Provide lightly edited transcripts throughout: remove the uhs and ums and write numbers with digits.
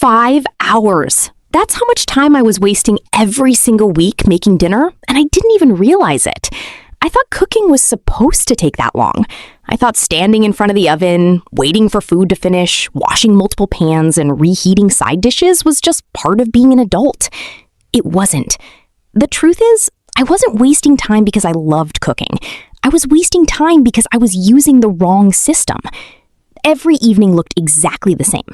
5 hours. That's how much time I was wasting every single week making dinner, and I didn't even realize it. I thought cooking was supposed to take that long. I thought standing in front of the oven, waiting for food to finish, washing multiple pans, and reheating side dishes was just part of being an adult. It wasn't. The truth is, I wasn't wasting time because I loved cooking. I was wasting time because I was using the wrong system. Every evening looked exactly the same.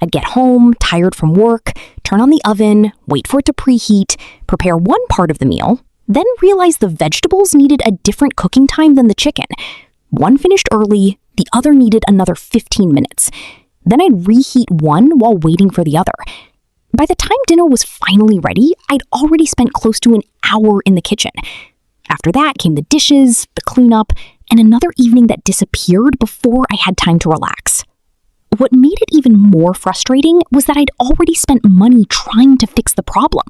I'd get home, tired from work, turn on the oven, wait for it to preheat, prepare one part of the meal, then realize the vegetables needed a different cooking time than the chicken. One finished early, the other needed another 15 minutes. Then I'd reheat one while waiting for the other. By the time dinner was finally ready, I'd already spent close to an hour in the kitchen. After that came the dishes, the cleanup, and another evening that disappeared before I had time to relax. What made it even more frustrating was that I'd already spent money trying to fix the problem.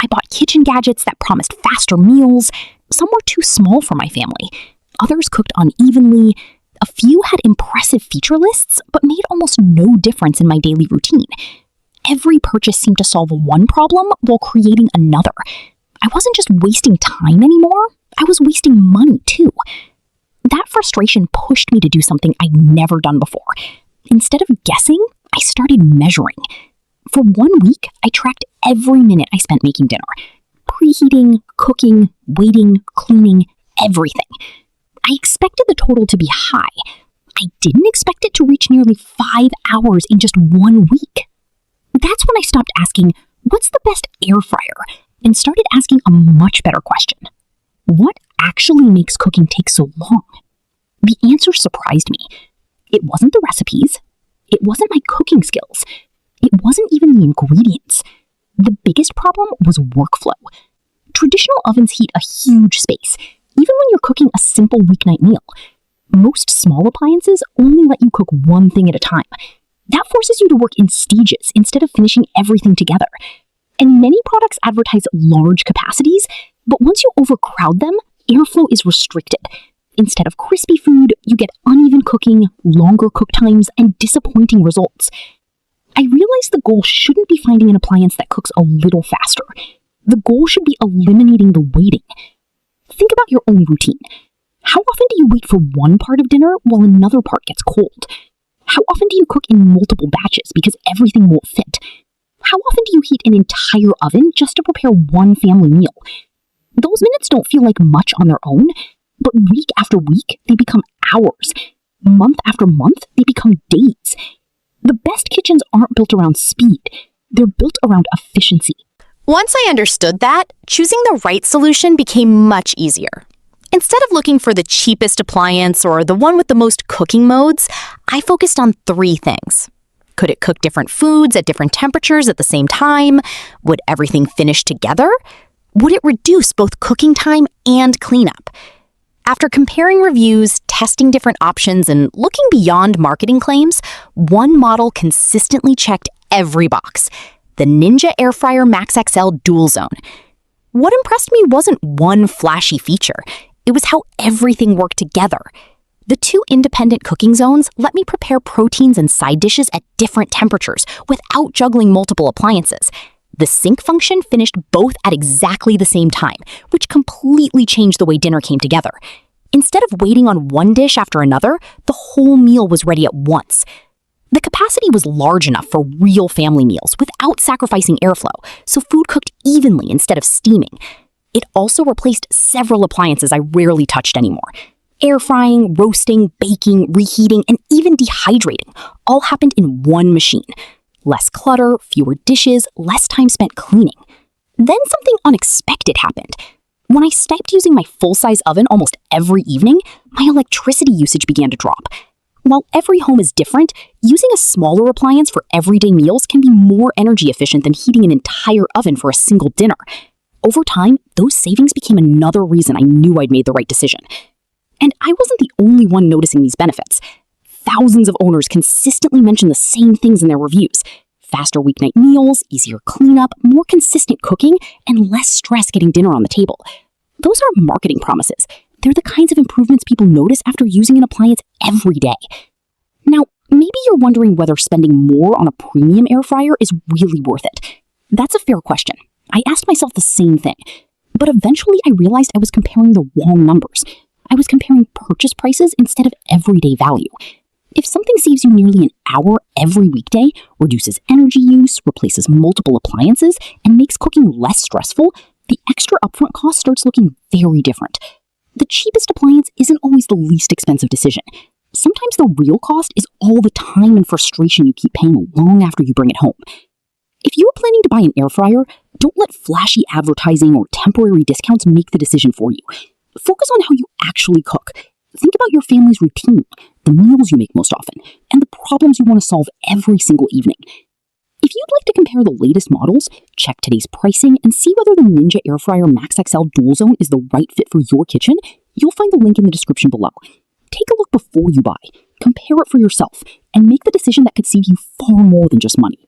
I bought kitchen gadgets that promised faster meals. Some were too small for my family. Others cooked unevenly. A few had impressive feature lists, but made almost no difference in my daily routine. Every purchase seemed to solve one problem while creating another. I wasn't just wasting time anymore, I was wasting money too. That frustration pushed me to do something I'd never done before. Instead of guessing, I started measuring. For 1 week, I tracked every minute I spent making dinner. Preheating, cooking, waiting, cleaning, everything. I expected the total to be high. I didn't expect it to reach nearly 5 hours in just 1 week. That's when I stopped asking, what's the best air fryer? And started asking a much better question. What actually makes cooking take so long? The answer surprised me. It wasn't the recipes. It wasn't my cooking skills. It wasn't even the ingredients. The biggest problem was workflow. Traditional ovens heat a huge space, even when you're cooking a simple weeknight meal. Most small appliances only let you cook one thing at a time. That forces you to work in stages instead of finishing everything together. And many products advertise large capacities, but once you overcrowd them, airflow is restricted. Instead of crispy food, you get uneven cooking, longer cook times, and disappointing results. I realized the goal shouldn't be finding an appliance that cooks a little faster. The goal should be eliminating the waiting. Think about your own routine. How often do you wait for one part of dinner while another part gets cold? How often do you cook in multiple batches because everything won't fit? How often do you heat an entire oven just to prepare one family meal? Those minutes don't feel like much on their own, but week after week, they become hours. Month after month, they become days. The best kitchens aren't built around speed. They're built around efficiency. Once I understood that, choosing the right solution became much easier. Instead of looking for the cheapest appliance or the one with the most cooking modes, I focused on 3 things. Could it cook different foods at different temperatures at the same time? Would everything finish together? Would it reduce both cooking time and cleanup? After comparing reviews, testing different options, and looking beyond marketing claims, one model consistently checked every box: the Ninja Air Fryer Max XL Dual Zone. What impressed me wasn't one flashy feature. It was how everything worked together. The 2 independent cooking zones let me prepare proteins and side dishes at different temperatures without juggling multiple appliances. The sync function finished both at exactly the same time, which completely changed the way dinner came together. Instead of waiting on one dish after another, the whole meal was ready at once. The capacity was large enough for real family meals without sacrificing airflow, so food cooked evenly instead of steaming. It also replaced several appliances I rarely touched anymore. Air frying, roasting, baking, reheating, and even dehydrating all happened in one machine. Less clutter, fewer dishes, less time spent cleaning. Then something unexpected happened. When I stopped using my full-size oven almost every evening, my electricity usage began to drop. While every home is different, using a smaller appliance for everyday meals can be more energy efficient than heating an entire oven for a single dinner. Over time, those savings became another reason I knew I'd made the right decision. And I wasn't the only one noticing these benefits. Thousands of owners consistently mention the same things in their reviews: faster weeknight meals, easier cleanup, more consistent cooking, and less stress getting dinner on the table. Those aren't marketing promises. They're the kinds of improvements people notice after using an appliance every day. Now, Maybe you're wondering whether spending more on a premium air fryer is really worth it. That's a fair question. I asked myself the same thing. But eventually I realized I was comparing the wrong numbers. I was comparing purchase prices instead of everyday value. If something saves you nearly an hour every weekday, reduces energy use, replaces multiple appliances, and makes cooking less stressful, the extra upfront cost starts looking very different. The cheapest appliance isn't always the least expensive decision. Sometimes the real cost is all the time and frustration you keep paying long after you bring it home. If you're planning to buy an air fryer, don't let flashy advertising or temporary discounts make the decision for you. Focus on how you actually cook. Think about your family's routine, the meals you make most often, and the problems you want to solve every single evening. If you'd like to compare the latest models, check today's pricing, and see whether the Ninja Air Fryer Max XL Dual Zone is the right fit for your kitchen, you'll find the link in the description below. Take a look before you buy, compare it for yourself, and make the decision that could save you far more than just money.